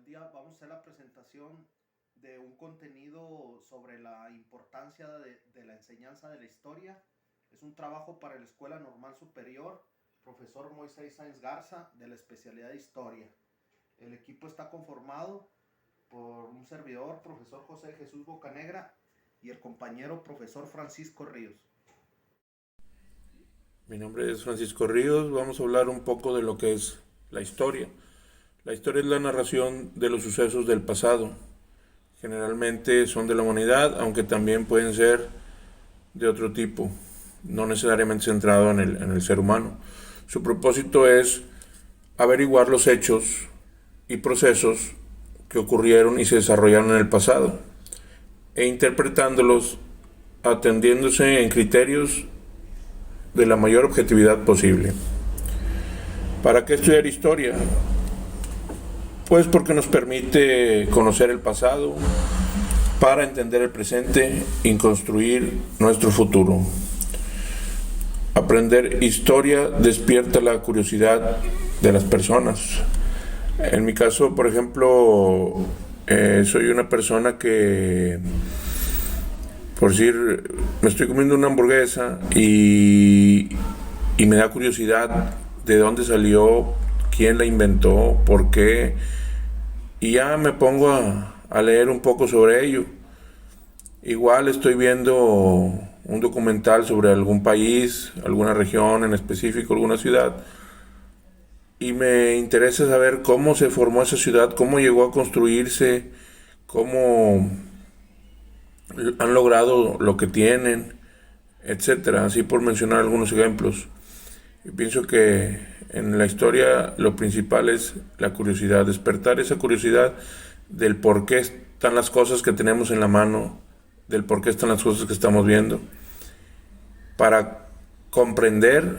día vamos a hacer la presentación de un contenido sobre la importancia de la enseñanza de la historia. Es un trabajo para la Escuela Normal Superior, profesor Moisés Sáenz Garza, de la especialidad de Historia. El equipo está conformado por un servidor, profesor José Jesús Bocanegra, y el compañero profesor Francisco Ríos. Mi nombre es Francisco Ríos. Vamos a hablar un poco de lo que es la historia. La historia es la narración de los sucesos del pasado. Generalmente son de la humanidad, aunque también pueden ser de otro tipo, no necesariamente centrado en el ser humano. Su propósito es averiguar los hechos y procesos que ocurrieron y se desarrollaron en el pasado, e interpretándolos atendiéndose en criterios de la mayor objetividad posible. ¿Para qué estudiar historia? Pues porque nos permite conocer el pasado para entender el presente y construir nuestro futuro. Aprender historia despierta la curiosidad de las personas. En mi caso, por ejemplo, soy una persona que, por decir, me estoy comiendo una hamburguesa y me da curiosidad de dónde salió, quién la inventó, por qué, y ya me pongo a leer un poco sobre ello. Igual estoy viendo un documental sobre algún país, alguna región en específico, alguna ciudad, y me interesa saber cómo se formó esa ciudad, cómo llegó a construirse, cómo han logrado lo que tienen, etcétera, así por mencionar algunos ejemplos. Yo pienso que en la historia lo principal es la curiosidad, despertar esa curiosidad del por qué están las cosas que tenemos en la mano, del por qué están las cosas que estamos viendo, para comprender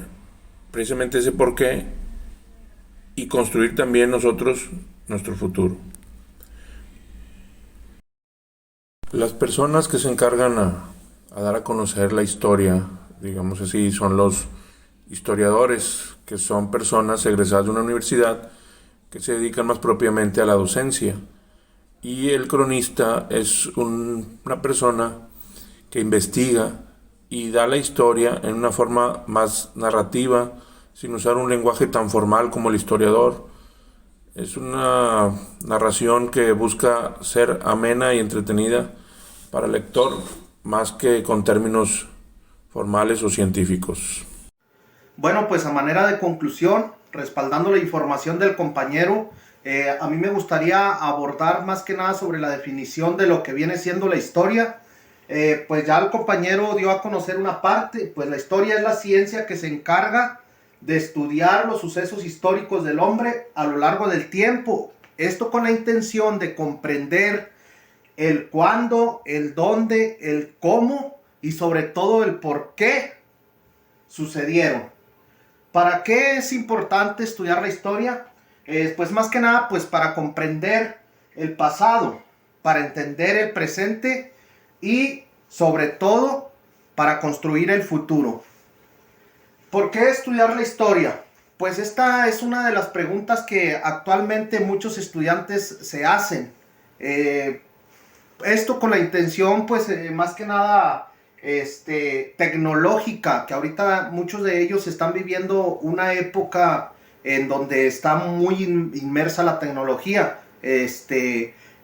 precisamente ese por qué y construir también nosotros nuestro futuro. Las personas que se encargan a dar a conocer la historia, digamos así, son los historiadores, que son personas egresadas de una universidad que se dedican más propiamente a la docencia. Y el cronista es una persona que investiga y da la historia en una forma más narrativa, sin usar un lenguaje tan formal como el historiador. Es una narración que busca ser amena y entretenida para el lector, más que con términos formales o científicos. Bueno, pues a manera de conclusión, respaldando la información del compañero, a mí me gustaría abordar más que nada sobre la definición de lo que viene siendo la historia. Pues ya el compañero dio a conocer una parte. Pues la historia es la ciencia que se encarga de estudiar los sucesos históricos del hombre a lo largo del tiempo. Esto con la intención de comprender el cuándo, el dónde, el cómo y sobre todo el por qué sucedieron. ¿Para qué es importante estudiar la historia? Pues más que nada, pues para comprender el pasado, para entender el presente y sobre todo para construir el futuro. ¿Por qué estudiar la historia? Pues esta es una de las preguntas que actualmente muchos estudiantes se hacen. Esto con la intención, pues más que nada tecnológica, que ahorita muchos de ellos están viviendo una época en donde está muy inmersa la tecnología.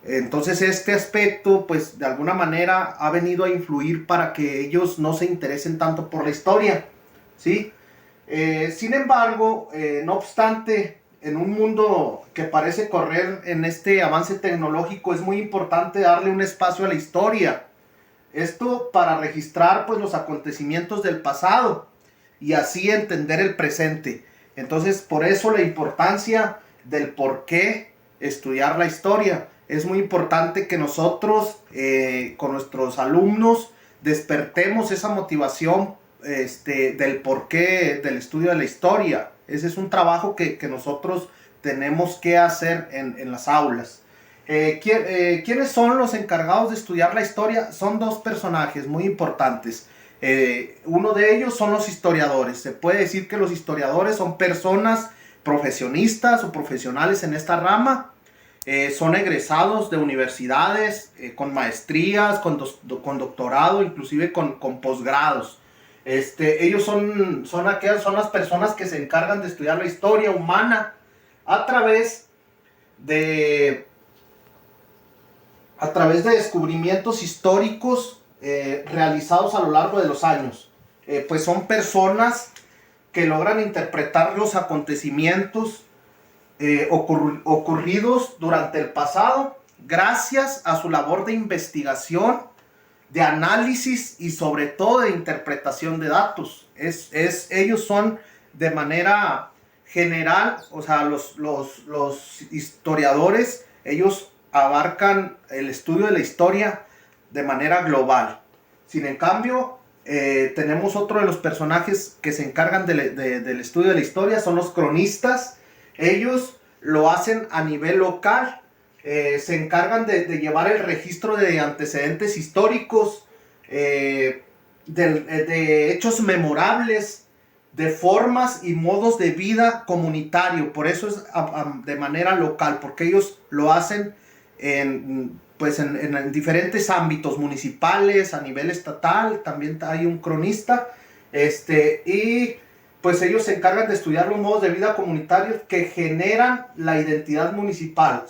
Entonces este aspecto, pues de alguna manera ha venido a influir para que ellos no se interesen tanto por la historia, ¿sí? Sin embargo, no obstante, en un mundo que parece correr en este avance tecnológico, es muy importante darle un espacio a la historia. Esto para registrar pues los acontecimientos del pasado y así entender el presente. Entonces, por eso la importancia del por qué estudiar la historia. Es muy importante que nosotros con nuestros alumnos despertemos esa motivación del porqué del estudio de la historia. Ese es un trabajo que nosotros tenemos que hacer en las aulas. ¿Quiénes son los encargados de estudiar la historia? Son dos personajes muy importantes. Uno de ellos son los historiadores. Se puede decir que los historiadores son personas profesionistas o profesionales en esta rama. Son egresados de universidades, con maestrías, con doctorado, inclusive con posgrados. Ellos son las personas que se encargan de estudiar la historia humana a través de descubrimientos históricos realizados a lo largo de los años. Pues son personas que logran interpretar los acontecimientos ocurridos durante el pasado gracias a su labor de investigación, de análisis y sobre todo de interpretación de datos. Ellos son de manera general, o sea, los historiadores, ellos abarcan el estudio de la historia de manera global. Sin en cambio, tenemos otro de los personajes que se encargan del estudio de la historia, son los cronistas. Ellos lo hacen a nivel local, se encargan de llevar el registro de antecedentes históricos, de hechos memorables, de formas y modos de vida comunitario. Por eso es de manera local, porque ellos lo hacen en diferentes ámbitos municipales, a nivel estatal. También hay un cronista, y pues ellos se encargan de estudiar los modos de vida comunitarios que generan la identidad municipal.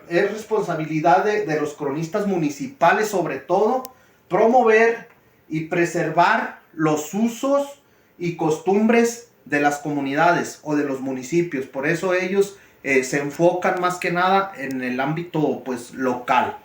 Es responsabilidad de los cronistas municipales, sobre todo, promover y preservar los usos y costumbres de las comunidades o de los municipios. Por eso ellos se enfocan más que nada en el ámbito pues local.